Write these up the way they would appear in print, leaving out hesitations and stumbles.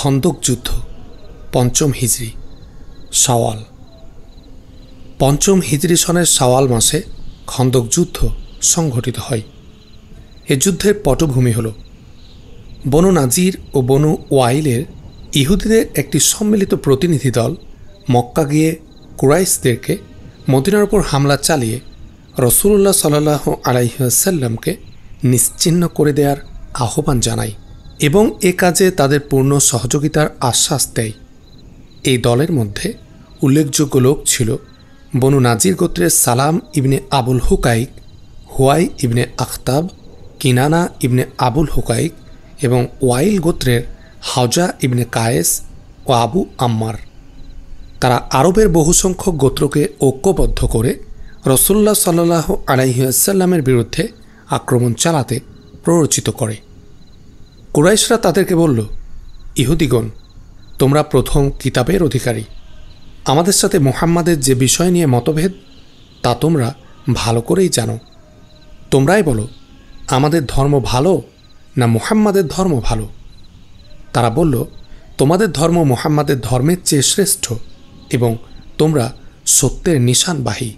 খন্দক যুদ্ধ পঞ্চম হিজরি শাওয়াল। পঞ্চম হিজরি সনের শাওয়াল মাসে খন্দক যুদ্ধ সংঘটিত হয়। এ যুদ্ধের পটভূমি হল বনু নাজির ও বনু ওয়াইলের ইহুদিদের একটি সম্মিলিত প্রতিনিধি দল মক্কা গিয়ে কুরাইশদেরকে মদিনার উপর হামলা চালিয়ে রসুল্লাহ সাল্লাল্লাহু আলাইহি ওয়াসাল্লামকে নিশ্চিহ্ন করে দেওয়ার আহ্বান জানায় এবং এ কাজে তাদের পূর্ণ সহযোগিতার আশ্বাস দেয়। এই দলের মধ্যে উল্লেখযোগ্য লোক ছিল বনু নাজির গোত্রের সালাম ইবনে আবুল হুকাইক, হুয়াই ইবনে আখতাব, কিনানা ইবনে আবুল হুকাইক এবং ওয়াইল গোত্রের হাওজা ইবনে কায়েস ও আবু আম্মার। তারা আরবের বহুসংখ্যক গোত্রকে ঐক্যবদ্ধ করে রসুল্লাহ সাল্লাল্লাহু আলাইহি ওয়াসাল্লামের বিরুদ্ধে আক্রমণ চালাতে প্ররোচিত করে। কুরাইশরা তাদেরকে বলল, ইহুদিগণ, তোমরা প্রথম কিতাবের অধিকারী। আমাদের সাথে মুহাম্মাদের যে বিষয় নিয়ে মতভেদ তা তোমরা ভালো করেই জানো। তোমরাই বলো, আমাদের ধর্ম ভালো না মুহাম্মাদের ধর্ম ভালো? তারা বলল, তোমাদের ধর্ম মুহাম্মাদের ধর্মের চেয়ে শ্রেষ্ঠ এবং তোমরা সত্যের নিশানবাহী।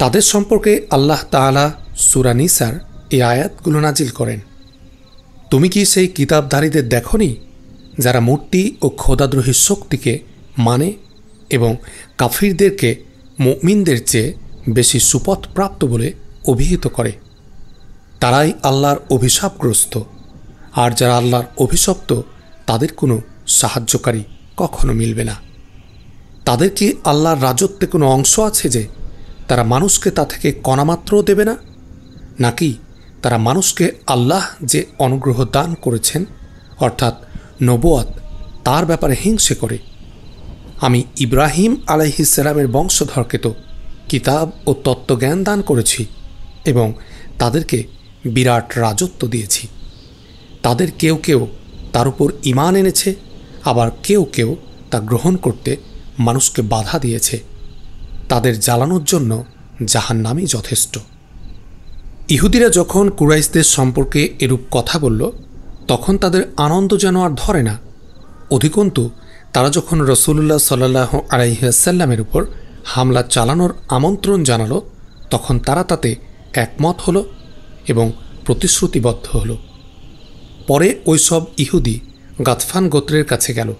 তাদের সম্পর্কে আল্লাহ তাআলা সূরা নিসার এই আয়াতগুলো নাজিল করেন। তুমি কি সেই কিতাবধারীদের দেখনি যারা মূর্তি ও খোদাদ্রোহী শক্তিকে মানে এবং কাফিরদেরকে মুমিনদের চেয়ে বেশি সুপথ প্রাপ্ত বলে অভিহিত করে? তারাই আল্লাহর অভিশাপগ্রস্ত, আর যারা আল্লাহর অভিশপ্ত তাদের কোনো সাহায্যকারী কখনো মিলবে না। তাদের কি আল্লাহর রাজত্বে কোনো অংশ আছে যে তারা মানুষকে তা থেকে কণামাত্রও দেবে না? নাকি তারা মানুষকে আল্লাহ যে অনুগ্রহ দান করেছেন অর্থাৎ নবুয়াত তার ব্যাপারে হিংসে করে? আমি ইব্রাহিম আলাইহিস সালামের বংশধরকে তো কিতাব ও তত্ত্বজ্ঞান দান করেছি এবং তাদেরকে বিরাট রাজত্ব দিয়েছি। তাদের কেউ কেউ তার উপর ঈমান এনেছে, আবার কেউ কেউ তা গ্রহণ করতে মানুষকে বাধা দিয়েছে। তাদের জ্বালানোর জন্য জাহান্নামই যথেষ্ট। ইহুদিরা যখন কুরাইশদের সম্পর্কে এরূপ কথা বলল তখন তাদের আনন্দ যেন আর ধরে না। অধিকন্তু তারা যখন রসুল্লাহ সাল্লাল্লাহু আলাইহি ওয়াসাল্লামের উপর হামলা চালানোর আমন্ত্রণ জানালো তখন তারা তাতে একমত হলো এবং প্রতিশ্রুতিবদ্ধ হলো। পরে ওইসব ইহুদি গাতফান গোত্রের কাছে গেল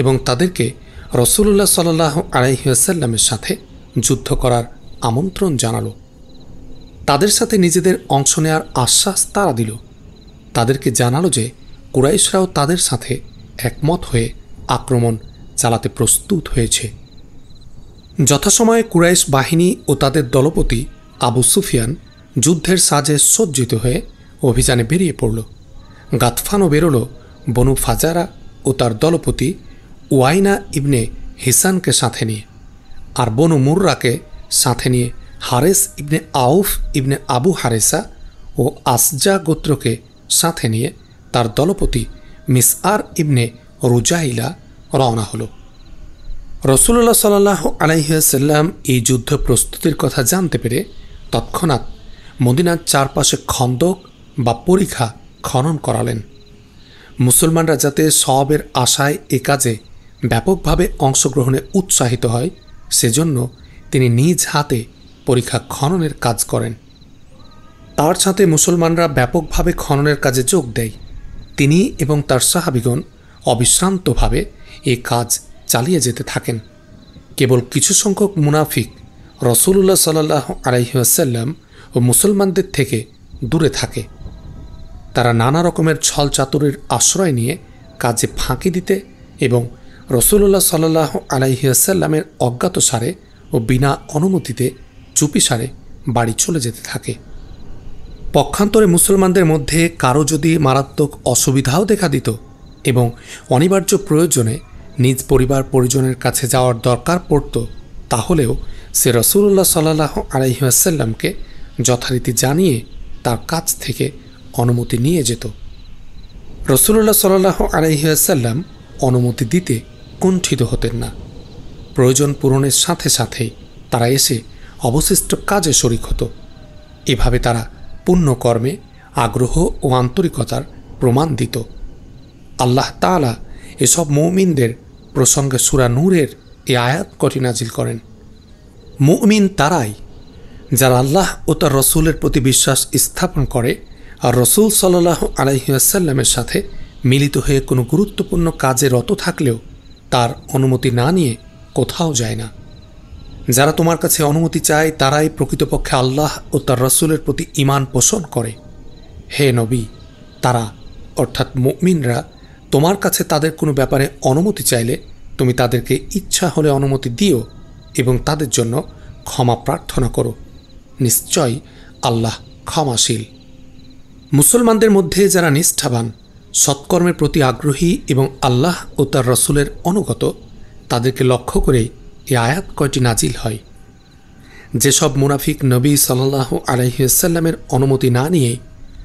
এবং তাদেরকে রসুল্লাহ সাল্লাল্লাহু আলাইহি ওয়াসাল্লামের সাথে যুদ্ধ করার আমন্ত্রণ জানালো। তাদের সাথে নিজেদের অংশ নেওয়ার আশ্বাস তারা দিল। তাদেরকে জানালো যে কুরাইশরাও তাদের সাথে একমত হয়ে আক্রমণ চালাতে প্রস্তুত হয়েছে। যথাসময়ে কুরাইশ বাহিনী ও তাদের দলপতি আবু সুফিয়ান যুদ্ধের সাজে সজ্জিত হয়ে অভিযানে বেরিয়ে পড়ল। গাতফানও বেরোল বনু ফাজারা ও তার দলপতি ওয়াইনা ইবনে হিসানকে সাথে নিয়ে, আর বনু মুররাকে সাথে নিয়ে হারেস ইবনে আউফ ইবনে আবু হারেসা ও আসজা গোত্রকে সাথে নিয়ে তার দলপতি মিসআর ইবনে রুজাইলা রওনা হল। রসুল্লাহ সাল্লাল্লাহু আলাইহি ওয়াসাল্লাম এই যুদ্ধ প্রস্তুতির কথা জানতে পেরে তৎক্ষণাৎ মদিনার চারপাশে খন্দক বা পরিখা খনন করালেন। মুসলমানরা যাতে সওয়াবের আশায় এ কাজে ব্যাপকভাবে অংশগ্রহণে উৎসাহিত হয় সেজন্য তিনি নিজ হাতে পরিখা খননের কাজ করেন। তার সাথে মুসলমানরা ব্যাপকভাবে খননের কাজে যোগ দেয়। তিনি এবং তার সাহাবীগণ অবিশ্রান্তভাবে এই কাজ চালিয়ে যেতে থাকেন। কেবল কিছু সংখ্যক মুনাফিক রসুল্লাহ সাল্লাল্লাহু আলাইহি ওয়াসাল্লাম ও মুসলমানদের থেকে দূরে থাকে। তারা নানা রকমের ছল চাতুরির আশ্রয় নিয়ে কাজে ফাঁকি দিতে এবং রসুল্লাহ সাল্লাল্লাহু আলাইহি ওয়াসাল্লামের অজ্ঞাতসারে ও বিনা অনুমতিতে চুপিসারে বাড়ি চলে যেতে থাকে। পক্ষান্তরে মুসলমানদের মধ্যে কারো যদি মারাত্মক অসুবিধাও দেখা দিত এবং অনিবার্য প্রয়োজনে নিজ পরিবার পরিজনের কাছে যাওয়ার দরকার পড়ত, তাহলেও সে রসুল্লাহ সাল্লাল্লাহু আলাইহি ওয়াসাল্লামকে যথারীতি জানিয়ে তার কাছ থেকে অনুমতি নিয়ে যেত। রসুল্লাহ সাল্লাল্লাহু আলাইহি ওয়াসাল্লাম অনুমতি দিতে কুণ্ঠিত হতেন না। প্রয়োজন পূরণের সাথে সাথেই তারা এসে অবশিষ্ট কাজে শরিক হতো। এভাবে তারা পুণ্যকর্মে আগ্রহ ও আন্তরিকতার প্রমাণ দিত। আল্লাহ তাআলা এসব মুমিনদের প্রসঙ্গে সূরা নূরের এই আয়াত কটি নাজিল করেন। মুমিন তারাই যারা আল্লাহ ও তার রসুলের প্রতি বিশ্বাস স্থাপন করে আর রসুল সাল্লাল্লাহু আলাইহি ওয়াসাল্লামের সাথে মিলিত হয়ে কোনো গুরুত্বপূর্ণ কাজে রত থাকলেও তার অনুমতি না নিয়ে কোথাও যায় না। যারা তোমার কাছে অনুমতি চায় তারাই প্রকৃতপক্ষে আল্লাহ ও তার রসুলের প্রতি ঈমান পোষণ করে। হে নবী, তারা অর্থাৎ মুমিনরা তোমার কাছে তাদের কোনো ব্যাপারে অনুমতি চাইলে তুমি তাদেরকে ইচ্ছা হলে অনুমতি দিও এবং তাদের জন্য ক্ষমা প্রার্থনা করো। নিশ্চয় আল্লাহ ক্ষমাশীল। মুসলমানদের মধ্যে যারা নিষ্ঠাবান, সৎকর্মের প্রতি আগ্রহী এবং আল্লাহ ও তার রসুলের অনুগত, তাদেরকে লক্ষ্য করে এই আয়াত কয়টি নাজিল হয়। যেসব মুনাফিক নবী সাল্লাল্লাহু আলাইহি ওয়াসাল্লামের অনুমতি না নিয়ে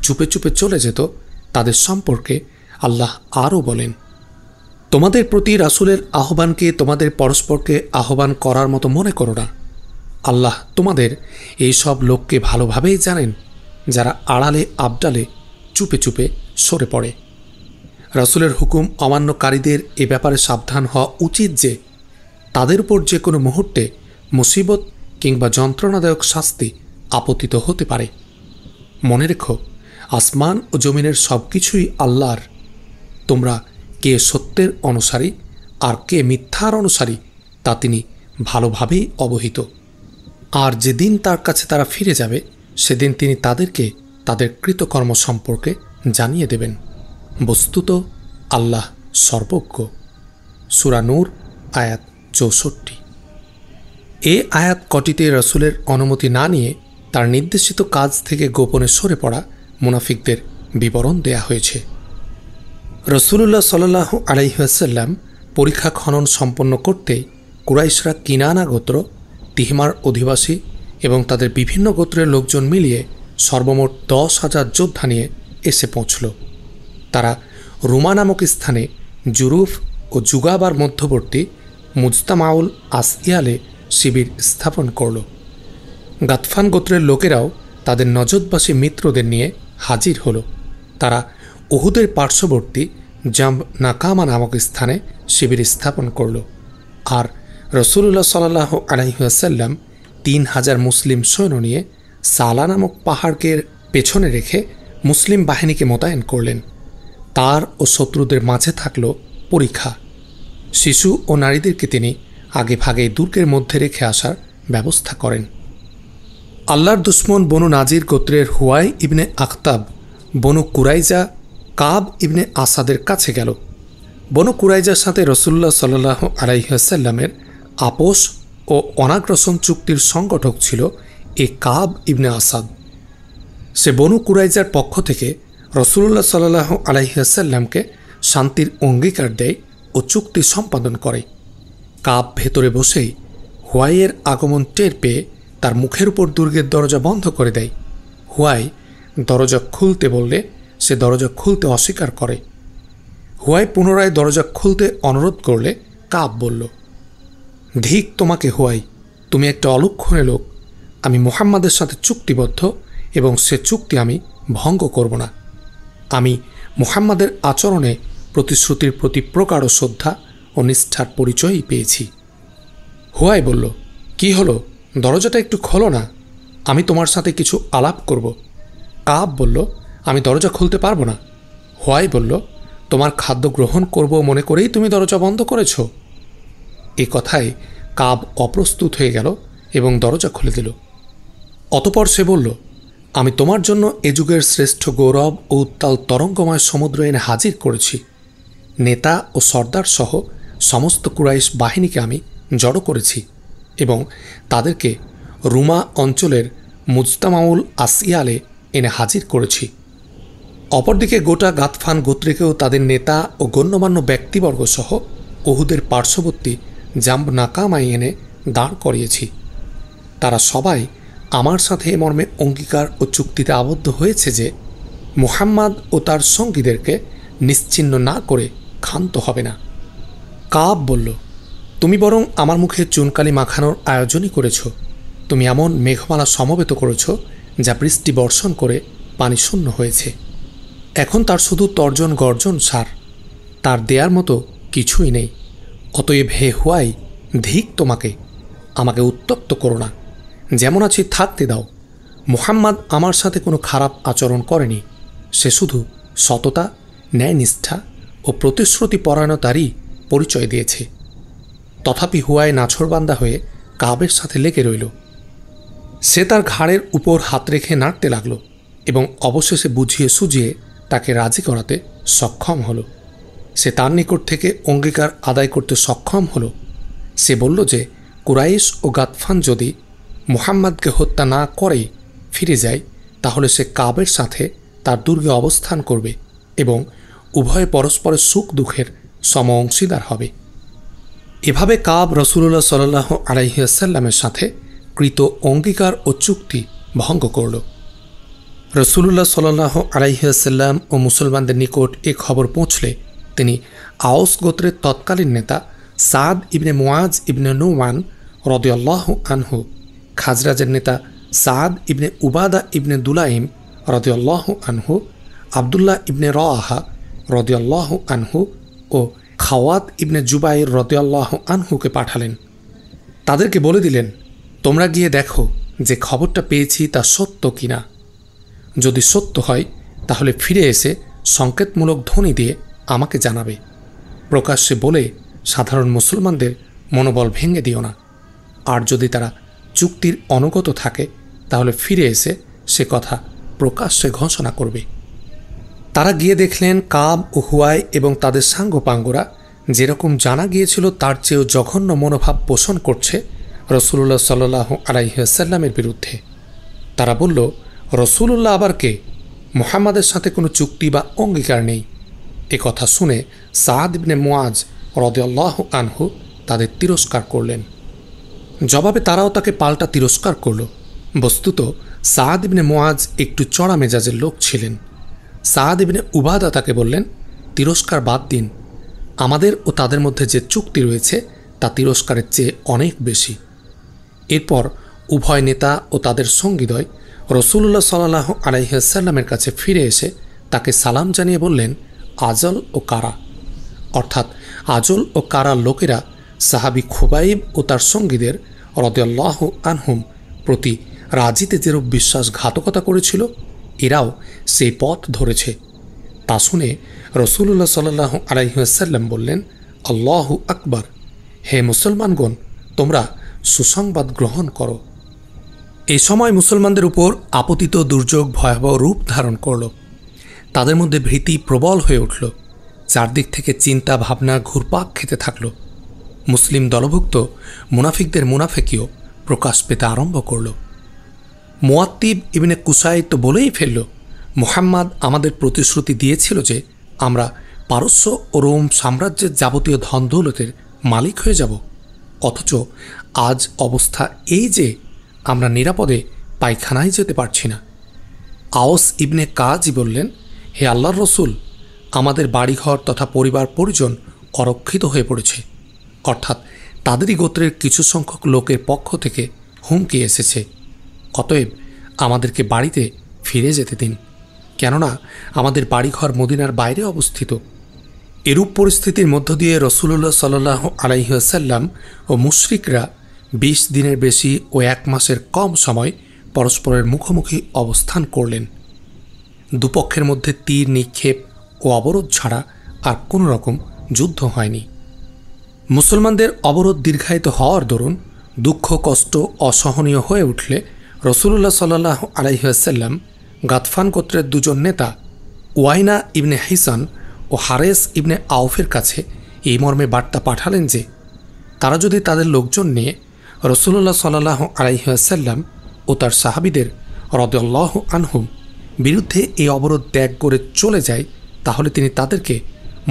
চুপে চুপে চলে যেত, তাদের সম্পর্কে আল্লাহ আরও বলেন, তোমাদের প্রতি রাসূলের আহ্বানকে তোমাদের পরস্পরকে আহ্বান করার মতো মনে করো না। আল্লাহ তোমাদের এই সব লোককে ভালোভাবেই জানেন যারা আড়ালে আবডালে চুপে চুপে সরে পড়ে। রাসূলের হুকুম অমান্যকারীদের এ ব্যাপারে সাবধান হওয়া উচিত যে তাদের উপর যে কোনো মুহূর্তে মুসিবত কিংবা যন্ত্রণাদায়ক শাস্তি আপতিত হতে পারে। মনে রেখো, আসমান ও জমিনের সব কিছুই আল্লাহর। তোমরা কে সত্যের অনুসারী আর কে মিথ্যার অনুসারী তা তিনি ভালোভাবেই অবহিত। আর যেদিন তার কাছে তারা ফিরে যাবে সেদিন তিনি তাদেরকে তাদের কৃতকর্ম সম্পর্কে জানিয়ে দেবেন। বস্তুত আল্লাহ সর্বজ্ঞ। সূরা নূর আয়াত 64। এ আয়াত কটিতে রাসূলের অনুমতি না নিয়ে তার নির্দেশিত কাজ থেকে গোপনে সরে পড়া মুনাফিকদের বিবরণ দেয়া হয়েছে। রাসূলুল্লাহ সাল্লাল্লাহু আলাইহি ওয়াসাল্লাম পরীক্ষা খনন সম্পন্ন করতে কুরাইশরা কিনানা গোত্র, তিহমার অধিবাসী এবং তাদের বিভিন্ন গোত্রের লোকজন মিলিয়ে সর্বমোট 10,000 যোদ্ধা নিয়ে এসে পৌঁছল। তারা রুমা নামক স্থানে জুরুফ ও জুগাবার মধ্যবর্তী মুজতামাউল আসইয়ালে শিবির স্থাপন করল। গাতফান গোত্রের লোকেরাও তাদের নজদবাসী মিত্রদের নিয়ে হাজির হল। তারা উহুদের পার্শ্ববর্তী জাম্ব নাকামা নামক স্থানে শিবির স্থাপন করল। আর রাসূলুল্লাহ সাল্লাল্লাহু আলাইহি ওয়াসাল্লাম 3,000 মুসলিম সৈন্য নিয়ে সালা নামক পাহাড়কে পেছনে রেখে মুসলিম বাহিনীকে মোতায়েন করলেন। তার ও শত্রুদের মাঝে থাকল পরীক্ষা। শিশু ও নারীদেরকে তিনি আগে ভাগে দুর্গের মধ্যে রেখে আসার ব্যবস্থা করেন। আল্লাহর দুশমন বনু নাজির গোত্রের হুয়াই ইবনে আখতাব বনু কুরাইজা কাব ইবনে আসাদের কাছে গেল। বনু কুরাইজার সাথে রাসূলুল্লাহ সাল্লাল্লাহু আলাইহি ওয়াসাল্লামের আপোষ ও অনাগ্রাসন চুক্তির সংগঠক ছিল এ কাব ইবনে আসাদ। সে বনু কুরাইজার পক্ষ থেকে রাসূলুল্লাহ সাল্লাল্লাহু আলাইহি ওয়াসাল্লামকে শান্তির অঙ্গীকার দেয় ও চুক্তি সম্পাদন করে। কাব ভেতরে বসেই হুয়াইয়ের আগমন টের পেয়ে তার মুখের উপর দুর্গের দরজা বন্ধ করে দেয়। হুয়াই দরজা খুলতে বললে সে দরজা খুলতে অস্বীকার করে। হুয়াই পুনরায় দরজা খুলতে অনুরোধ করলে কাব বলল, ধিক তোমাকে হুয়াই, তুমি একটা অলক্ষণে লোক। আমি মুহাম্মাদের সাথে চুক্তিবদ্ধ এবং সে চুক্তি আমি ভঙ্গ করব না। আমি মুহাম্মাদের আচরণে প্রতিশ্রুতির প্রতি প্রগাঢ় শ্রদ্ধা ও নিষ্ঠার পরিচয়ই পেয়েছি। হুয়াই বলল, কি হলো, দরজাটা একটু খোলো না, আমি তোমার সাথে কিছু আলাপ করব। কাব বলল, আমি দরজা খুলতে পারবো না। হুয়াই বলল, তোমার খাদ্য গ্রহণ করব মনে করেই তুমি দরজা বন্ধ করেছ। এ কথায় কাব অপ্রস্তুত হয়ে গেল এবং দরজা খুলে দিল। অতপর সে বলল, আমি তোমার জন্য এ যুগের শ্রেষ্ঠ গৌরব ও উত্তাল তরঙ্গময় সমুদ্র এনে হাজির করেছি। নেতা ও সর্দার সহ সমস্ত কুরাইশ বাহিনীকে আমি জড়ো করেছি এবং তাদেরকে রুমা অঞ্চলের মুজতামাউল আসইয়ালে এনে হাজির করেছি। অপরদিকে গোটা গাতফান গোত্রীকেও তাদের নেতা ও গণ্যমান্য ব্যক্তিবর্গ সহ উহুদের পার্শ্ববর্তী জাম্ব নাকামায় এনে দাঁড় করিয়েছি। তারা সবাই আমার সাথে এ মর্মে অঙ্গীকার ও চুক্তিতে আবদ্ধ হয়েছে যে মুহাম্মদ ও তার সঙ্গীদেরকে নিশ্চিহ্ন না করে ক্ষান্ত হবে না। কাব বলল, তুমি বরং আমার মুখে চুনকালি মাখানোর আয়োজনই করেছ। তুমি এমন মেঘমালা সমবেত করেছ যা বৃষ্টি বর্ষণ করে পানি শূন্য হয়েছে। এখন তার শুধু তর্জন গর্জন সার, তার দেয়ার মতো কিছুই নেই। অতএব হে হুয়াই, ধিক তোমাকে, আমাকে উত্ত্যক্ত করো না, যেমন আছি থাকতে দাও। মুহাম্মদ আমার সাথে কোনো খারাপ আচরণ করেনি, সে শুধু সততা, ন্যায়নিষ্ঠা ও প্রতিশ্রুতি পরায়ণতারই পরিচয় দিয়েছে। তথাপি হুয়াই নাছোড়বান্দা হয়ে কাবের সাথে লেগে রইল। সে তার ঘাড়ের উপর হাত রেখে নাড়তে লাগল এবং অবশেষে বুঝিয়ে সুঝিয়ে তাকে রাজি করাতে সক্ষম হল। সে তার নিকট থেকে অঙ্গীকার আদায় করতে সক্ষম হল। সে বলল যে কুরাইশ ও গাতফান যদি মুহাম্মদকে হত্যা না করে ফিরে যায়, তাহলে সে কাবের সাথে তার দুর্গে অবস্থান করবে এবং উভয়ে পরস্পরের সুখ দুঃখের সম অংশীদার হবে। এভাবে কাব রাসূলুল্লাহ সাল্লাল্লাহু আলাইহি ওয়াসাল্লামের সাথে কৃত অঙ্গীকার ও চুক্তি ভঙ্গ করল। রাসূলুল্লাহ সাল্লাল্লাহু আলাইহি ওয়াসাল্লাম ও মুসলমানদের নিকট এ খবর পৌঁছলে তিনি আওস গোত্রের তৎকালীন নেতা সাদ ইবনে মুআজ ইবনে নুমান রাদিয়াল্লাহু আনহু, খাজরাজের নেতা সাদ ইবনে উবাদা ইবনে দুলাইম রাদিয়াল্লাহু আনহু, আবদুল্লাহ ইবনে রাওয়াহা রাদিয়াল্লাহু আনহু ও খাওয়াত ইবনে জুবাইর রাদিয়াল্লাহু আনহুকে পাঠালেন। তাদেরকে বলে দিলেন, তোমরা গিয়ে দেখো যে খবরটা পেয়েছি তা সত্য কিনা। যদি সত্য হয় তাহলে ফিরে এসে সংকেতমূলক ধ্বনি দিয়ে আমাকে জানাবে। প্রকাশ্যে বলে সাধারণ মুসলমানদের মনোবল ভেঙে দিও না। আর যদি তারা চুক্তির অনুগত থাকে তাহলে ফিরে এসে সে কথা প্রকাশ্যে ঘোষণা করবে। তারা গিয়ে দেখলেন কাব ও হুয়াই এবং তাদের সাঙ্গপাঙ্গরা যেরকম জানা গিয়েছিল তার চেয়েও জঘন্য মনোভাব পোষণ করছে রাসূলুল্লাহ সাল্লাল্লাহু আলাইহি ওয়াসাল্লামের বিরুদ্ধে। তারা বলল, রাসূলুল্লাহ আবার কে? মুহাম্মাদের সাথে কোনো চুক্তি বা অঙ্গীকার নেই। এ কথা শুনে সাদ ইবনে মুআজ রাদিয়াল্লাহু আনহু তাদের তিরস্কার করলেন। জবাবে তারাও তাকে পাল্টা তিরস্কার করল। বস্তুত সাদ ইবনে মুআজ একটু চড়া মেজাজের লোক ছিলেন। সাদ ইবনে উবাদা তাকে বললেন, তিরস্কার বাদ দিন, আমাদের ও তাদের মধ্যে যে চুক্তি রয়েছে তা তিরস্কারের চেয়ে অনেক বেশি। এরপর উভয় নেতা ও তাদের সঙ্গীদ্বয় রাসূলুল্লাহ সাল্লাল্লাহু আলাইহি ওয়াসাল্লামের কাছে ফিরে এসে তাকে সালাম জানিয়ে বললেন, আজল ও কারা, অর্থাৎ আজল ও কারা লোকেরা সাহাবী খুবাইব ও তার সঙ্গীদের রাদিয়াল্লাহু আনহুম প্রতি রাজিতে যেরূপ বিশ্বাসঘাতকতা করেছিল, এরাও সেই পথ ধরেছে। তা শুনে রাসূলুল্লাহ সাল্লাল্লাহু আলাইহি ওয়াসাল্লাম বললেন, আল্লাহু আকবার, হে মুসলমানগণ, তোমরা সুসংবাদ গ্রহণ করো। এই সময় মুসলমানদের উপর আপতিত দুর্যোগ ভয়াবহ রূপ ধারণ করল। তাদের মধ্যে ভীতি প্রবল হয়ে উঠল। চারদিক থেকে চিন্তা ভাবনা ঘুরপাক খেতে থাকল। মুসলিম দলভুক্ত মুনাফিকদের মুনাফিকিও প্রকাশ পেতে আরম্ভ করল। মুয়াত্তিব ইবনে কুসাই তো বলেই ফেলল, মুহাম্মদ আমাদের প্রতিশ্রুতি দিয়েছিল যে আমরা পারস্য ও রোম সাম্রাজ্যের যাবতীয় ধন দৌলতের মালিক হয়ে যাব, অথচ আজ অবস্থা এই যে আমরা নিরাপদে পায়খানায় যেতে পারছি না। আওস ইবনে কাজি বললেন, হে আল্লাহর রসুল, আমাদের বাড়িঘর তথা পরিবার পরিজন অরক্ষিত হয়ে পড়েছে, অর্থাৎ তাদেরই গোত্রের কিছু সংখ্যক লোকের পক্ষ থেকে হুমকি এসেছে। অতএব আমাদেরকে বাড়িতে ফিরে যেতে দিন, কেননা আমাদের বাড়িঘর মদিনার বাইরে অবস্থিত। এরূপ পরিস্থিতির মধ্য দিয়ে রাসূলুল্লাহ সাল্লাল্লাহু আলাইহি ওয়াসাল্লাম ও মুশরিকরা 20 দিনের বেশি ও 1 মাসের কম সময় পরস্পরের মুখোমুখি অবস্থান করলেন। দুপক্ষের মধ্যে তীর নিক্ষেপ ও অবরোধ ছাড়া আর কোনো রকম যুদ্ধ হয়নি। মুসলমানদের অবরোধ দীর্ঘায়িত হওয়ার দরুন দুঃখ কষ্ট অসহনীয় হয়ে উঠলে রাসূলুল্লাহ সাল্লাল্লাহু আলাইহি ওয়াসাল্লাম গাতফান গোত্রের দুজন নেতা উয়াইনা ইবনে হিসান ও হারেস ইবনে আউফের কাছে এই মর্মে বার্তা পাঠালেন যে তারা যদি তাদের লোকজন নিয়ে রাসূলুল্লাহ সাল্লাল্লাহু আলাইহি ওয়াসাল্লাম ও তার সাহাবীদের রাদিয়াল্লাহু আনহুম বিরুদ্ধে এই অবরোধ ত্যাগ করে চলে যায়, তাহলে তিনি তাদেরকে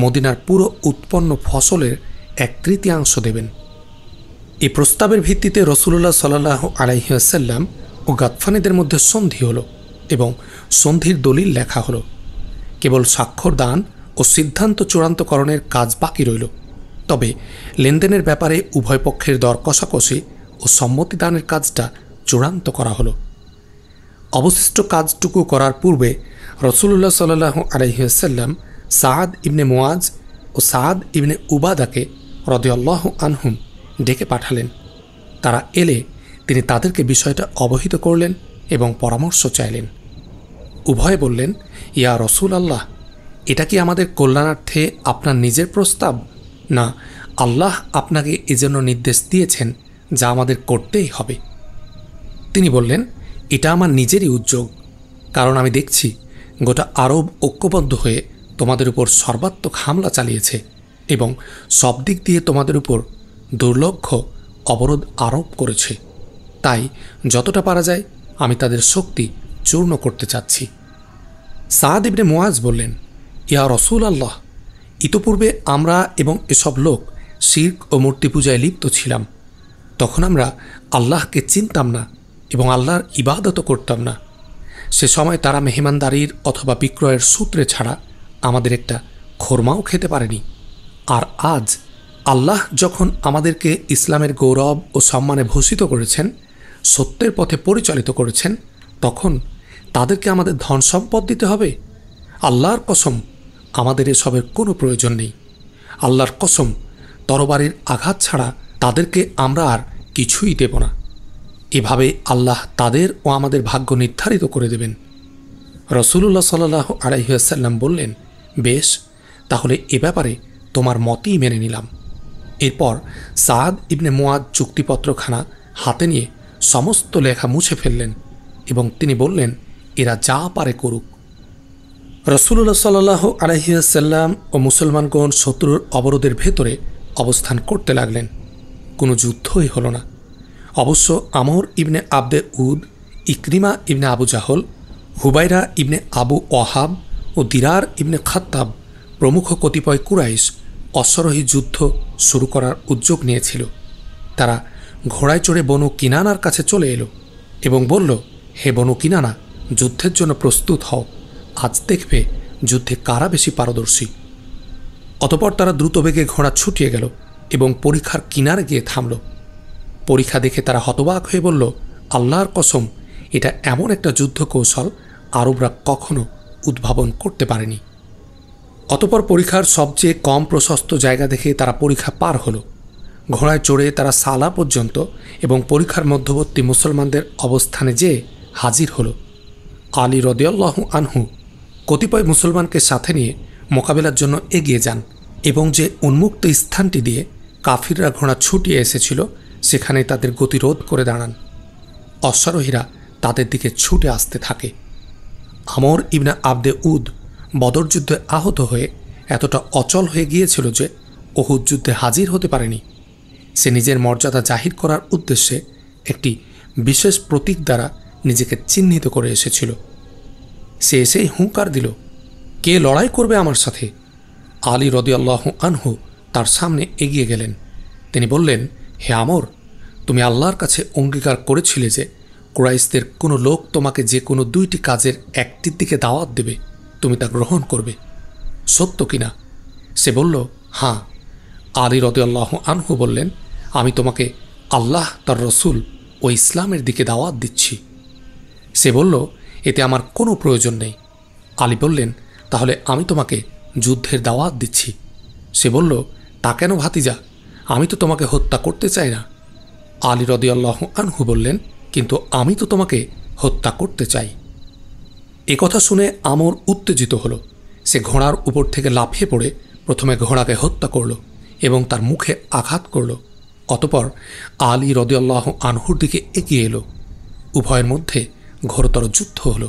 মদিনার পুরো উৎপন্ন ফসলের 1/3 দেবেন। এই প্রস্তাবের ভিত্তিতে রাসূলুল্লাহ সাল্লাল্লাহু আলাইহি ওয়াসাল্লাম ও গাতফানিদের মধ্যে সন্ধি হলো এবং সন্ধির দলিল লেখা হলো। কেবল স্বাক্ষর দান ও সিদ্ধান্ত চূড়ান্তকরণের কাজ বাকি রইল। তবে লেনদেনের ব্যাপারে উভয় পক্ষের দর কষাকষি ও সম্মতি দানের কাজটা চূড়ান্ত করা হলো। অবশিষ্ট কাজটুকু করার পূর্বে রাসূলুল্লাহ সাল্লাল্লাহু আলাইহি ওয়াসাল্লাম সাদ ইবনে মুআজ ও ও সাদ ইবনে উবাদাকে রাদিয়াল্লাহু আনহুম ডেকে পাঠালেন। তারা এলে তিনি তাদেরকে বিষয়টা অবহিত করলেন এবং পরামর্শ চাইলেন। উভয়ে বললেন, ইয়া রসুল আল্লাহ, এটা কি আমাদের কল্যাণার্থে আপনার নিজের প্রস্তাব, না আল্লাহ আপনাকে এজন্য নির্দেশ দিয়েছেন যা আমাদের করতেই হবে? তিনি বললেন, এটা আমার নিজেরই উদ্যোগ, কারণ আমি দেখছি গোটা আরব ঐক্যবদ্ধ হয়ে তোমাদের উপর সর্বাত্মক হামলা চালিয়েছে এবং সব দিক দিয়ে তোমাদের উপর দুর্লক্ষ অবরোধ আরোপ করেছে। তাই যতটা পারা যায় আমি তাদের শক্তি চূর্ণ করতে চাচ্ছি। সাদ ইবনে মুআজ বললেন, ইয়া রসুল আল্লাহ, ইতোপূর্বে আমরা এবং এসব লোক শিরক ও মূর্তি পূজায় লিপ্ত ছিলাম। তখন আমরা আল্লাহকে চিনতাম না এবং আল্লাহর ইবাদতও করতাম না। সে সময় তারা মেহমানদারির অথবা বিক্রয়ের সূত্রে ছাড়া আমাদের একটা খোরমাও খেতে পারেনি। আর আজ আল্লাহ যখন আমাদেরকে ইসলামের গৌরব ও সম্মানে ভূষিত করেছেন, সত্যের পথে পরিচালিত করেছেন, তখন তাদেরকে আমাদের ধন সম্পদ দিতে হবে? আল্লাহর কসম, আমাদের এসবের কোনো প্রয়োজন নেই। আল্লাহর কসম, তরবারির আঘাত ছাড়া তাদেরকে আমরা আর কিছুই দেব না। এভাবে আল্লাহ তাদের ও আমাদের ভাগ্য নির্ধারিত করে দেবেন। রাসূলুল্লাহ সাল্লাল্লাহু আলাইহি ওয়াসাল্লাম বললেন, বেশ, তাহলে এ ব্যাপারে তোমার মতই মেনে নিলাম। এরপর সাদ ইবনে মুআজ চুক্তিপত্রখানা হাতে নিয়ে সমস্ত লেখা মুছে ফেললেন এবং তিনি বললেন, এরা যা পারে করুক। রাসূলুল্লাহ সাল্লাল্লাহু আলাইহি ওয়াসাল্লাম ও মুসলমানগণ শত্রুর অবরোধের ভেতরে অবস্থান করতে লাগলেন। কোনো যুদ্ধই হলো না। অবশ্য আমর ইবনে আবদে উদ, ইকরিমা ইবনে আবু জাহল, হুবাইরা ইবনে আবু ওয়াহাব ও দিরার ইবনে খাত্তাব প্রমুখ কতিপয় কুরাইশ অশ্বারোহী যুদ্ধ শুরু করার উদ্যোগ নিয়েছিল। তারা ঘোড়ায় চড়ে বনু কিনানার কাছে চলে এলো এবং বলল, হে বনু কিনানা, যুদ্ধের জন্য প্রস্তুত হও। আজ দেখবে যুদ্ধে কারা বেশি পারদর্শী। অতপর তারা দ্রুতবেগে ঘোড়া ছুটিয়ে গেল এবং পরিখার কিনারে গিয়ে থামল। পরীক্ষা দেখে তারা হতবাক হয়ে বলল, আল্লাহর কসম, এটা এমন একটা যুদ্ধ কৌশল আরবরা কখনো উদ্ভাবন করতে পারেনি। অতপর পরীক্ষার সবচেয়ে কম প্রশস্ত জায়গা দেখে তারা পরীক্ষা পার হলো। ঘোড়ায় চড়ে তারা সালা পর্যন্ত এবং পরীক্ষার মধ্যবর্তী মুসলমানদের অবস্থানে যেয়ে হাজির হলো। আলী রাদিয়াল্লাহু আনহু কতিপয় মুসলমানকে সাথে নিয়ে মোকাবেলার জন্য এগিয়ে যান এবং যে উন্মুক্ত স্থানটি দিয়ে কাফিররা ঘোড়া ছুটিয়ে এসেছিল সেখানে তাদের গতিরোধ করে দাঁড়ান। অশ্বারোহীরা তাদের দিকে ছুটে আসতে থাকে। আমর ইবনে আবদে উদ বদর যুদ্ধে আহত হয়ে এতটা অচল হয়ে গিয়েছিল যে উহুদ যুদ্ধে হাজির হতে পারেনি। সে নিজের মর্যাদা জাহির করার উদ্দেশ্যে একটি বিশেষ প্রতীক দ্বারা নিজেকে চিহ্নিত করে এসেছিল। সে এসেই হুঙ্কার দিল, কে লড়াই করবে আমার সাথে? আলী রাদিয়াল্লাহু আনহু তার সামনে এগিয়ে গেলেন। তিনি বললেন, হে আমর, তুমি আল্লাহর কাছে অঙ্গীকার করেছিলে যে কুরাইশদের কোনো লোক তোমাকে যে কোনো দুইটি কাজের একটির দিকে দাওয়াত দেবে, তুমি তা গ্রহণ করবে, সত্য কিনা? সে বলল, হ্যাঁ। আলী রাদিয়াল্লাহু আনহু বললেন, আমি তোমাকে আল্লাহ, তার রসুল ও ইসলামের দিকে দাওয়াত দিচ্ছি। সে বলল, এতে আমার কোনো প্রয়োজন নেই। আলী বললেন, তাহলে আমি তোমাকে যুদ্ধের দাওয়াত দিচ্ছি। সে বলল, তা কেন ভাতিজা? আমি তো তোমাকে হত্যা করতে চাই না। আলী রাদিয়াল্লাহু আনহু বললেন, কিন্তু আমি তো তোমাকে হত্যা করতে চাই। একথা শুনে আমর উত্তেজিত হল। সে ঘোড়ার উপর থেকে লাফিয়ে পড়ে প্রথমে ঘোড়াকে হত্যা করল এবং তার মুখে আঘাত করল। অতপর আলী রাদিয়াল্লাহু আনহুর দিকে এগিয়ে এলো। উভয়ের মধ্যে ঘোরতর যুদ্ধ হল।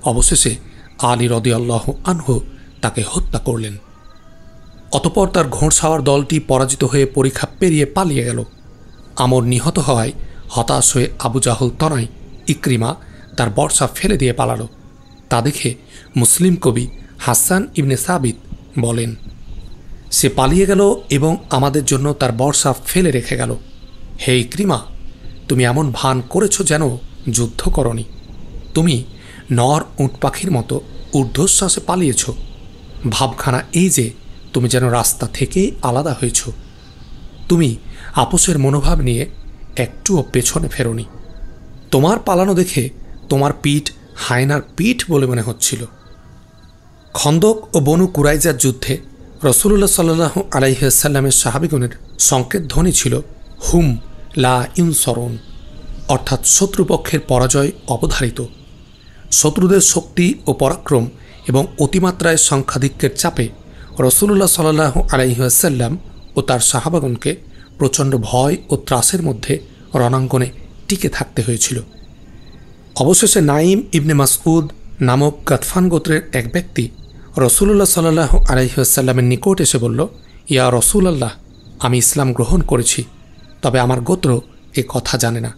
অবশেষে আলী রাদিয়াল্লাহু আনহু তাকে হত্যা করলেন। অতপর তার ঘোড়সাওয়ার দলটি পরাজিত হয়ে পরীক্ষা পেরিয়ে পালিয়ে গেল। আমর নিহত হওয়ায় হতাশ হয়ে আবু জাহল তনয় ইকরিমা তার বর্শা ফেলে দিয়ে পালালো। তা দেখে মুসলিম কবি হাসান ইবনে সাবিত বলেন, সে পালিয়ে গেল এবং আমাদের জন্য তার বর্শা ফেলে রেখে গেল। হে ইকরিমা, তুমি এমন ভান করেছ যেন যুদ্ধ করনি। তুমি নর উট পাখির মতো ঊর্ধ্বশ্বাসে পালিয়েছ। ভাবখানা এই যে তুমি যেন রাস্তা থেকেই আলাদা হয়েছ। তুমি আপোষের মনোভাব নিয়ে একটুও পেছনে ফেরোনি। তোমার পালানো দেখে তোমার পিঠ হায়নার পিঠ বলে মনে হচ্ছিল। খন্দক ও বনু কুরাইজার যুদ্ধে রসুলুল্লাহ সাল্লাল্লাহু আলাইহি ওয়াসাল্লামের সাহাবীগণের সংকেত ধ্বনি ছিল হুম লা ইউনসরুন, অর্থাৎ শত্রুপক্ষের পরাজয় অবধারিত। শত্রুদের শক্তি ও পরাক্রম এবং অতিমাত্রায় সংখ্যাধিক্যের চাপে রসুলুল্লাহ সাল্লাল্লাহু আলাইহি ওয়াসাল্লাম ও তার সাহাবাগণকে প্রচণ্ড ভয় ও ত্রাসের মধ্যে রণাঙ্গনে টিকে থাকতে হয়েছিল। অবশেষে নাইম ইবনে মাসউদ নামক গাতফান গোত্রের এক ব্যক্তি রসুলুল্লাহ সাল্লাল্লাহু আলাইহি ওয়াসাল্লামের নিকট এসে বলল, ইয়া রসুলাল্লাহ, আমি ইসলাম গ্রহণ করেছি, তবে আমার গোত্র এ কথা জানে না।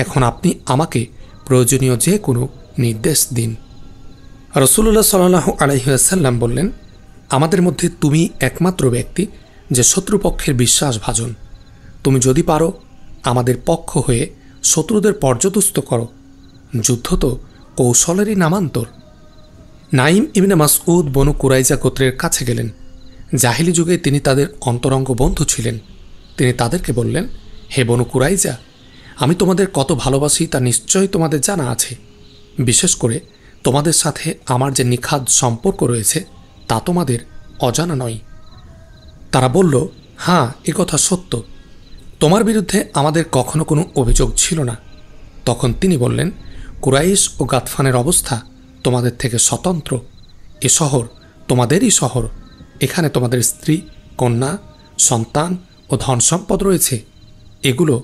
এখন আপনি আমাকে প্রয়োজনীয় যে কোনো নির্দেশ দিন। রসুলুল্লাহ সাল্লাল্লাহু আলাইহি ওয়াসাল্লাম বললেন, আমাদের মধ্যে তুমি একমাত্র ব্যক্তি যে শত্রুপক্ষের বিশ্বাসভাজন। তুমি যদি পারো আমাদের পক্ষ হয়ে শত্রুদের পর্যদস্ত করো। যুদ্ধ তো কৌশলেরই নামান্তর। নাইম ইবনে মাসউদ বনু কুরাইজা গোত্রের কাছে গেলেন। জাহিলি যুগে তিনি তাদের অন্তরঙ্গ বন্ধু ছিলেন। তিনি তাদেরকে বললেন, হে বনু কুরাইজা, আমি তোমাদের কত ভালোবাসি তা নিশ্চয়ই তোমাদের জানা আছে। বিশেষ করে তোমাদের সাথে আমার যে নিখাদ সম্পর্ক রয়েছে তা তোমাদের অজানা নয়। তারা বলল, হ্যাঁ, এ কথা সত্য। তোমার বিরুদ্ধে আমাদের কখনো কোনো অভিযোগ ছিল না। তখন তিনি বললেন, কুরাইশ ও গাতফানের অবস্থা তোমাদের থেকে স্বতন্ত্র। এ শহর তোমাদেরই শহর। এখানে তোমাদের স্ত্রী, কন্যা, সন্তান ও ধন সম্পদ রয়েছে। এগুলো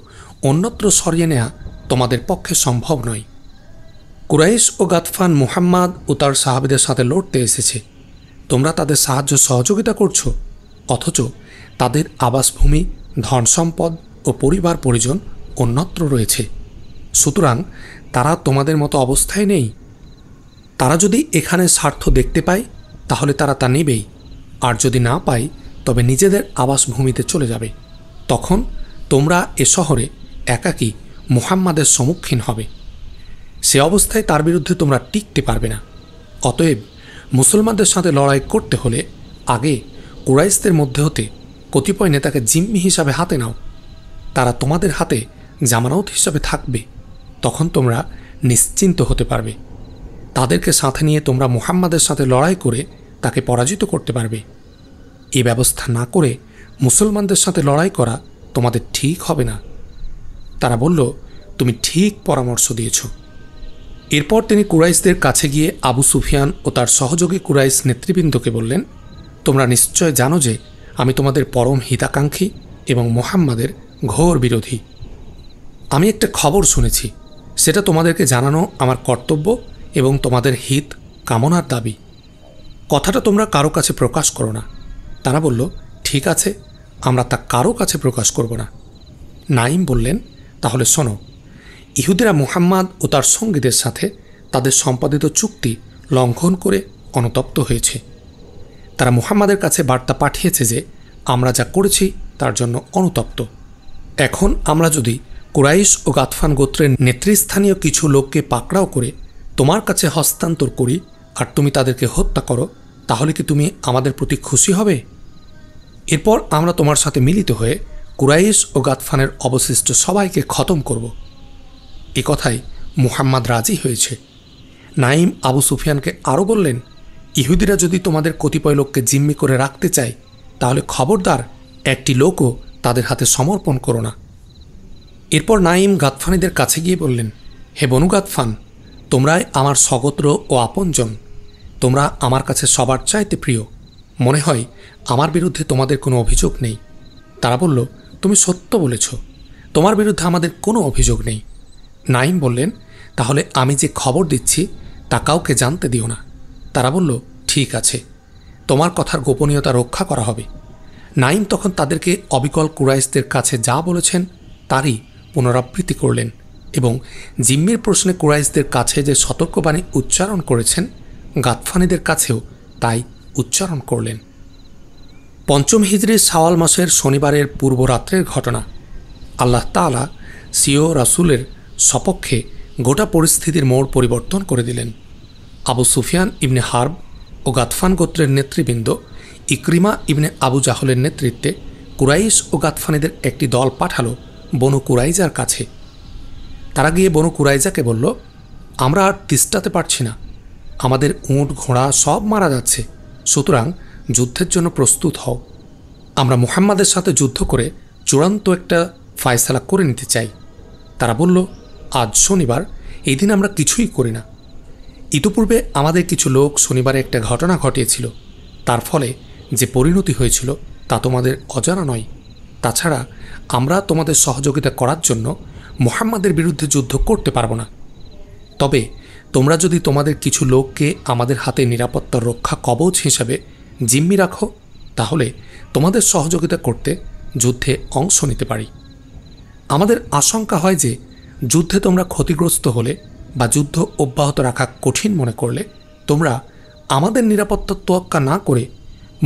অন্যত্র সরিয়ে নেওয়া তোমাদের পক্ষে সম্ভব নয়। কুরাইশ ও গাতফান মুহাম্মদ ও তার সাহাবীদের সাথে লড়তে এসেছে। তোমরা তাদের সাহায্য সহযোগিতা করছো, অথচ তাদের আবাসভূমি, ধন সম্পদ ও পরিবার পরিজন অন্যত্র রয়েছে। সুতরাং তারা তোমাদের মতো অবস্থায় নেই। তারা যদি এখানে স্বার্থ দেখতে পায় তাহলে তারা তা নেবেই, আর যদি না পায় তবে নিজেদের আবাসভূমিতে চলে যাবে। তখন তোমরা এ শহরে একাকী মুহাম্মাদের সম্মুখীন হবে। সে অবস্থায় তার বিরুদ্ধে তোমরা টিকতে পারবে না। অতএব মুসলমানদের সাথে লড়াই করতে হলে আগে কুরাইশদের মধ্যে হতে কতিপয় নেতাকে জিম্মি হিসাবে হাতে নাও। তারা তোমাদের হাতে জামানত হিসাবে থাকবে। তখন তোমরা নিশ্চিন্ত হতে পারবে। তাদেরকে সাথে নিয়ে তোমরা মুহাম্মাদের সাথে লড়াই করে তাকে পরাজিত করতে পারবে। এই ব্যবস্থা না করে মুসলমানদের সাথে লড়াই করা তোমাদের ঠিক হবে না। তারা বলল, তুমি ঠিক পরামর্শ দিয়েছ। এরপর তিনি কুরাইশদের কাছে গিয়ে আবু সুফিয়ান ও তার সহযোগী কুরাইশ নেতৃবৃন্দকে বললেন, তোমরা নিশ্চয় জানো যে আমি তোমাদের পরম হিতাকাঙ্ক্ষী এবং মুহাম্মাদের ঘোর বিরোধী। আমি একটা খবর শুনেছি, সেটা তোমাদেরকে জানানো আমার কর্তব্য এবং তোমাদের হিত কামনার দাবি। কথাটা তোমরা কারো কাছে প্রকাশ করো না। তারা বলল, ঠিক আছে, আমরা তা কারো কাছে প্রকাশ করব না। নাইম বললেন, তাহলে শোনো, ইহুদিরা মুহাম্মদ ও তার সঙ্গীদের সাথে তাদের সম্পাদিত চুক্তি লঙ্ঘন করে অনুতপ্ত হয়েছে। তারা মুহাম্মাদের কাছে বার্তা পাঠিয়েছে যে আমরা যা করেছি তার জন্য অনুতপ্ত। এখন আমরা যদি কুরাইশ ও গাতফান গোত্রের নেতৃস্থানীয় কিছু লোককে পাকড়াও করে তোমার কাছে হস্তান্তর করি আর তুমি তাদেরকে হত্যা করো, তাহলে কি তুমি আমাদের প্রতি খুশি হবে? এরপর আমরা তোমার সাথে মিলিত হয়ে কুরাইশ ও গাতফানের অবশিষ্ট সবাইকে খতম করব। এ কথায় মুহাম্মদ রাজি হয়েছে। নাইম আবু সুফিয়ানকে আরও বললেন, ইহুদিরা যদি তোমাদের কতিপয় লোককে জিম্মি করে রাখতে চায় তাহলে খবরদার একটি লোকও তাদের হাতে সমর্পণ করো না। এরপর নাইম গাতফানিদের কাছে গিয়ে বললেন, হে বনু গাতফান, তোমরাই আমার স্বগোত্র ও আপনজন। তোমরা আমার কাছে সবার চাইতে প্রিয়। মনে হয় আমার বিরুদ্ধে তোমাদের কোনো অভিযোগ নেই। তারা বলল, তুমি সত্য বলেছ, তোমার বিরুদ্ধে আমাদের কোনো অভিযোগ নেই। নাইম বললেন, তাহলে আমি যে খবর দিচ্ছি তা কাউকে জানতে দিও না। তারা বলল, ঠিক আছে, তোমার কথার গোপনীয়তা রক্ষা করা হবে। নাইম তখন তাদেরকে অবিকল কুরাইশদের কাছে যা বলেছেন তারই পুনরাবৃত্তি করলেন এবং জিম্মির প্রশ্নে কুরাইশদের কাছে যে সতর্কবাণী উচ্চারণ করেছেন গাতফানিদের কাছেও তাই উচ্চারণ করলেন। পঞ্চম হিজরির শাওয়াল মাসের শনিবারের পূর্বরাত্রের ঘটনা। আল্লাহ তাআলা সিও রাসূলের সপক্ষে গোটা পরিস্থিতির মোড় পরিবর্তন করে দিলেন। আবু সুফিয়ান ইবনে হার্ব ও গাতফান গোত্রের নেতৃবৃন্দ ইকরিমা ইবনে আবু জাহলের নেতৃত্বে কুরাইশ ও গাতফানিদের একটি দল পাঠালো বনু কুরাইজার কাছে। তারা গিয়ে বনু কুরাইজাকে বলল, আমরা আর তিষ্টাতে পারছি না, আমাদের উঁট ঘোড়া সব মারা যাচ্ছে, সুতরাং যুদ্ধের জন্য প্রস্তুত হও। আমরা মুহাম্মাদের সাথে যুদ্ধ করে চূড়ান্ত একটা ফায়সালা করে নিতে চাই। তারা বলল, আজ শনিবার, এই দিন আমরা কিছুই করি না। ইতিপূর্বে আমাদের কিছু লোক শনিবারে একটা ঘটনা ঘটিয়েছিল, তার ফলে যে পরিণতি হয়েছিল তা তোমাদের অজানা নয়। তাছাড়া আমরা তোমাদের সহযোগিতা করার জন্য মুহাম্মাদের বিরুদ্ধে যুদ্ধ করতে পারব না। তবে তোমরা যদি তোমাদের কিছু লোককে আমাদের হাতে নিরাপত্তার রক্ষা কবচ হিসাবে জিম্মি রাখো, তাহলে তোমাদের সহযোগিতা করতে যুদ্ধে অংশ নিতে পারি। আমাদের আশঙ্কা হয় যে যুদ্ধে তোমরা ক্ষতিগ্রস্ত হলে বা যুদ্ধ অব্যাহত রাখা কঠিন মনে করলে তোমরা আমাদের নিরাপত্তার তোয়াক্কা না করে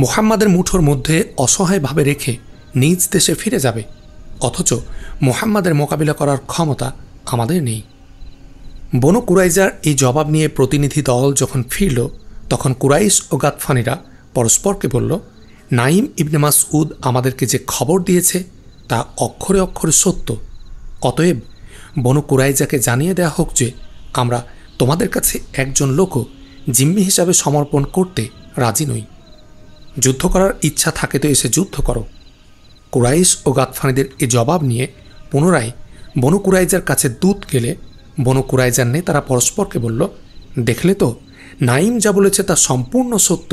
মুহাম্মাদের মুঠোর মধ্যে অসহায়ভাবে রেখে নিজ দেশে ফিরে যাবে, অথচ মুহাম্মাদের মোকাবিলা করার ক্ষমতা আমাদের নেই। বনু কুরাইজার এই জবাব নিয়ে প্রতিনিধি দল যখন ফিরল, তখন কুরাইশ ও গাতফানিরা পরস্পরকে বলল, নাঈম ইবনে মাসউদ আমাদেরকে যে খবর দিয়েছে তা অক্ষরে অক্ষরে সত্য। অতএব বনু কুরাইজাকে জানিয়ে দেওয়া হোক যে আমরা তোমাদের কাছে একজন লোকও জিম্মি হিসাবে সমর্পণ করতে রাজি নই। যুদ্ধ করার ইচ্ছা থাকে তো এসে যুদ্ধ করো। কুরাইশ ও গাতফানিদের এ জবাব নিয়ে পুনরায় বনু কুরাইজার কাছে দূত গেলে বনু কুরাইজার নেতারা পরস্পরকে বলল, দেখলে তো, নাঈম যা বলেছে তা সম্পূর্ণ সত্য।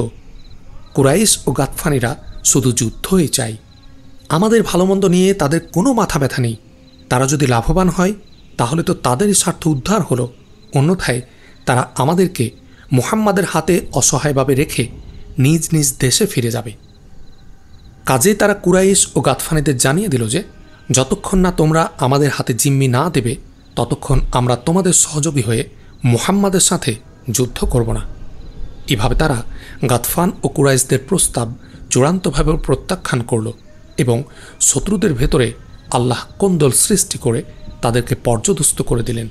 কুরাইশ ও গাতফানিরা শুধু যুদ্ধই চাই। আমাদের ভালোমন্দ নিয়ে তাদের কোনো মাথা ব্যথা নেই। তারা যদি লাভবান হয় তাহলে তো তাদেরই স্বার্থ উদ্ধার হলো, অন্যথায় তারা আমাদেরকে মুহাম্মাদের হাতে অসহায়ভাবে রেখে নিজ নিজ দেশে ফিরে যাবে। কাজে তারা কুরাইশ ও গাতফানিদের জানিয়ে দিল যে যতক্ষণ না তোমরা আমাদের হাতে জিম্মি না দেবে ততক্ষণ আমরা তোমাদের সহযোগী হয়ে মুহাম্মাদের সাথে যুদ্ধ করব না। এভাবে তারা গাতফান ও কুরাইশদের প্রস্তাব চূড়ান্তভাবে প্রত্যাখ্যান করল এবং শত্রুদের ভেতরে আল্লাহ কোন্দল সৃষ্টি করে তাদেরকে পর্যদস্ত করে দিলেন।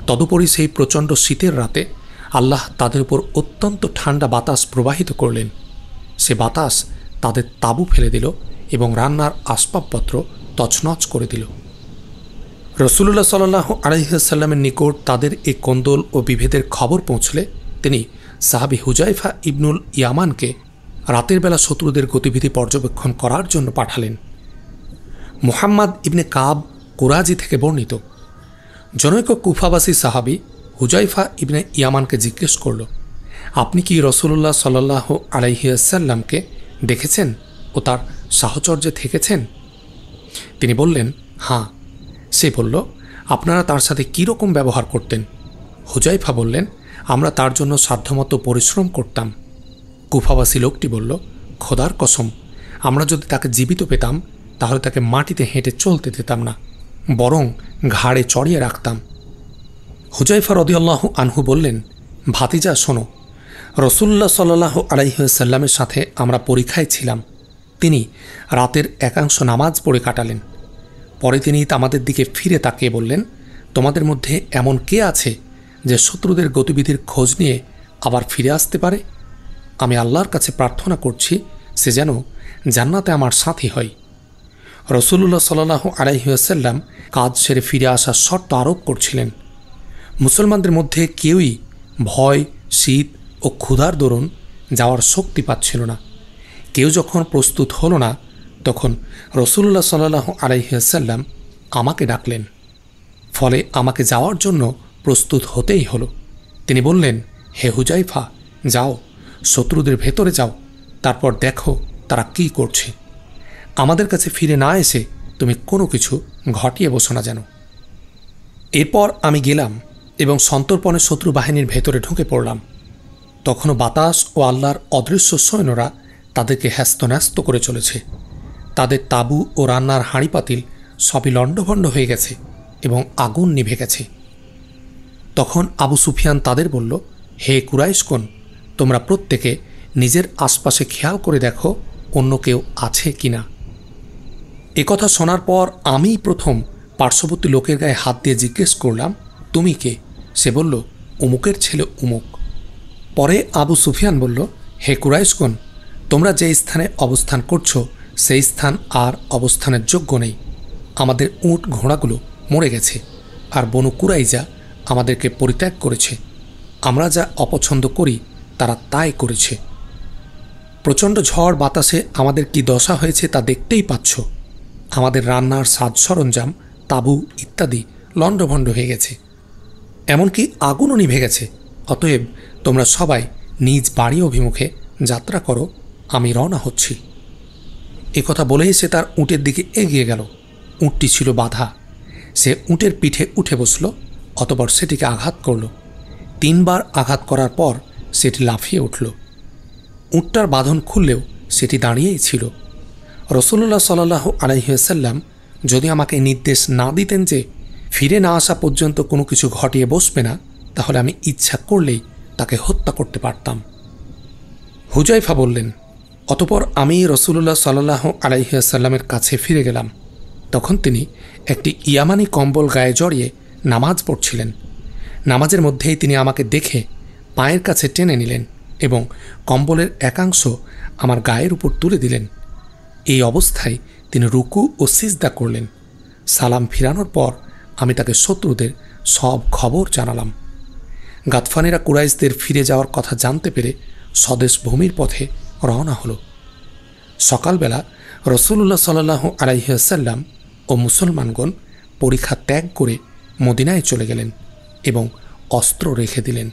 তদুপরি সেই প্রচণ্ড শীতের রাতে আল্লাহ তাদের উপর অত্যন্ত ঠান্ডা বাতাস প্রবাহিত করলেন। সে বাতাস তাদের তাঁবু ফেলে দিল এবং রান্নার আসবাবপত্র তছনছ করে দিল। রসুলুল্লাহ সাল্লাল্লাহু আলাইহি ওয়াসাল্লামের নিকট তাদের এই কোন্দল ও বিভেদের খবর পৌঁছলে তিনি সাহাবী হুজাইফা ইবনুল ইয়ামানকে রাতের বেলা শত্রুদের গতিবিধি পর্যবেক্ষণ করার জন্য পাঠালেন। মুহাম্মদ ইবনে কাব কুরাজি থেকে বর্ণিত, জনৈক কুফাবাসী সাহাবী হুজাইফা ইবনে ইয়ামানকে জিজ্ঞেস করল, আপনি কি রসুলুল্লাহ সাল্লাল্লাহু আলাইহি ওয়াসাল্লামকে দেখেছেন ও তার সাহচর্যে থেকেছেন? তিনি বললেন, হ্যাঁ। সে বলল, আপনারা তার সাথে কী রকম ব্যবহার করতেন? হুজাইফা বললেন, আমরা তার জন্য সাধ্যমতো পরিশ্রম করতাম। কুফাবাসী লোকটি বলল, খোদার কসম, আমরা যদি তাকে জীবিত পেতাম তাহলে তাকে মাটিতে হেঁটে চলতে দিতাম না, বরং ঘাড়ে চড়িয়ে রাখতাম। হুজাইফা রাদিয়াল্লাহু আনহু বললেন, ভাতিজা শোনো, রসুল্লাহ সাল্লাল্লাহু আলাইহি ওয়াসাল্লামের সাথে আমরা পরীক্ষায় ছিলাম। তিনি রাতের একাংশ নামাজ পড়ে কাটালেন। পরে তিনি আমাদের দিকে ফিরে তাকিয়ে বললেন, তোমাদের মধ্যে এমন কে আছে যে শত্রুদের গতিবিধির খোঁজ নিয়ে আবার ফিরে আসতে পারে? আমি আল্লাহর কাছে প্রার্থনা করছি সে যেন জান্নাতে আমার সাথী হয়। রসুল্লাহ সাল্লাল্লাহু আলাইহি ওয়াসাল্লাম কাজ সেরে ফিরে আসার শর্ত আরোপ করছিলেন। মুসলমানদের মধ্যে কেউই ভয়, শীত ও ক্ষুধার দরুন যাওয়ার শক্তি পাচ্ছিল না। কেউ যখন প্রস্তুত হলো না তখন রসুল্লাহ সাল্লাল্লাহু আলাইহি ওয়াসাল্লাম আমাকে ডাকলেন। ফলে আমাকে যাওয়ার জন্য প্রস্তুত হতেই হলো। তিনি বললেন, হে হুজাইফা, যাও, শত্রুদের ভেতরে যাও, তারপর দেখো তারা কী করছে। আমাদের কাছে ফিরে না এসে তুমি কোনো কিছু ঘটিয়ে বসো না যেন। এরপর আমি গেলাম এবং সন্তর্পণে শত্রু বাহিনীর ভেতরে ঢুকে পড়লাম। তখনও বাতাস ও আল্লাহর অদৃশ্য সৈন্যরা তাদেরকে হ্যাস্তন্যস্ত করে চলেছে। তাদের তাঁবু ও রান্নার হাঁড়ি পাতিল সবই লণ্ডভণ্ড হয়ে গেছে এবং আগুন নিভে গেছে। তখন আবু সুফিয়ান তাদের বলল, হে কুরাইশগণ, তোমরা প্রত্যেকে নিজের আশপাশে খেয়াল করে দেখো অন্য কেউ আছে কি না। একথা শোনার পর আমিই প্রথম পার্শ্ববর্তী লোকের গায়ে হাত দিয়ে জিজ্ঞেস করলাম, তুমি কে? সে বলল, অমুকের ছেলে অমুক। পরে আবু সুফিয়ান বলল, হে কুরাইশগণ, তোমরা যে স্থানে অবস্থান করছো সেই স্থান আর অবস্থানের যোগ্য নেই। আমাদের উট ঘোড়াগুলো মরে গেছে, আর বনু কুরাইজা আমাদেরকে পরিত্যাগ করেছে। আমরা যা অপছন্দ করি তারা তাই করেছে। প্রচণ্ড ঝড় বাতাসে আমাদের কি দশা হয়েছে তা দেখতেই পাচ্ছ। আমাদের রান্নার সাজ সরঞ্জাম, তাঁবু ইত্যাদি লণ্ডভণ্ড হয়ে গেছে, এমনকি আগুনও নিভে গেছে। অতএব তোমরা সবাই নিজ বাড়ি অভিমুখে যাত্রা করো, আমি রওনা হচ্ছি। কথা বলেই সে তার উটের দিকে এগিয়ে গেল। উটটি ছিল বাঁধা। সে উটের পিঠে উঠে বসল, অতঃপর সেটিকে আঘাত করল। 3 বার আঘাত করার পর সেটি লাফিয়ে উঠল। উটটার বাঁধন খুললেও সেটি দাঁড়িয়েই ছিল। রাসূলুল্লাহ সাল্লাল্লাহু আলাইহি ওয়াসাল্লাম যদি আমাকে নির্দেশ না দিতেন যে ফিরে না আসা পর্যন্ত কোনো কিছু ঘটিয়ে বসবে না, তাহলে আমি ইচ্ছা করলেই তাকে হত্যা করতে পারতাম। হুজাইফা বললেন, অতঃপর আমি রাসূলুল্লাহ সাল্লাল্লাহু আলাইহি ওয়াসাল্লামের কাছে ফিরে গেলাম। তখন তিনি একটি ইয়ামানি কম্বল গায়ে জড়িয়ে নামাজ পড়ছিলেন। নামাজের মধ্যেই তিনি আমাকে দেখে পায়ের কাছে টেনে নিলেন এবং কম্বলের একাংশ আমার গায়ের উপর তুলে দিলেন। এই অবস্থায় তিনি রুকু ও সিজদা করলেন। সালাম ফিরানোর পর আমি তাকে শত্রুদের সব খবর জানালাম। গাতফানেরা কুরাইশদের ফিরে যাওয়ার কথা জানতে পেরে স্বদেশ ভূমির পথে রওনা হলো। সকালবেলা রাসূলুল্লাহ সাল্লাল্লাহু আলাইহি ওয়াসাল্লাম ও মুসলমানগণ পরিখা ত্যাগ করে মদিনায় চলে গেলেন এবং অস্ত্র রেখে দিলেন।